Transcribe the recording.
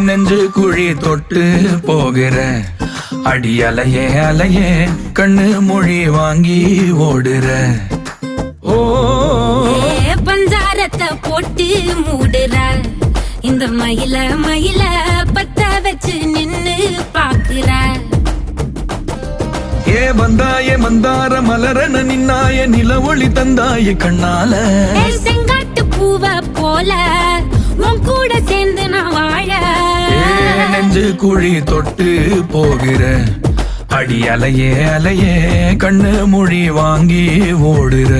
நெஞ்சு குழி தொட்டு போகிற அடி அலையே அலையே கண்ணு மொழி வாங்கி ஓடுற. ஓ பஞ்சாரத்தை போட்டு மூடுற இந்த மயில மயில பத்த வச்சு நின்னு பாக்குற. ஏ வந்தாய மந்தார மலரன நின்னாய நில ஒளி தந்தாய கண்ணால. செங்காட்டு பூவ போல உன் கூட சேர்ந்து நான் வாழ. நெஞ்சு குழி தொட்டு போகிற அடி அலையே அலையே கண்ணு மொழி வாங்கி ஓடுற.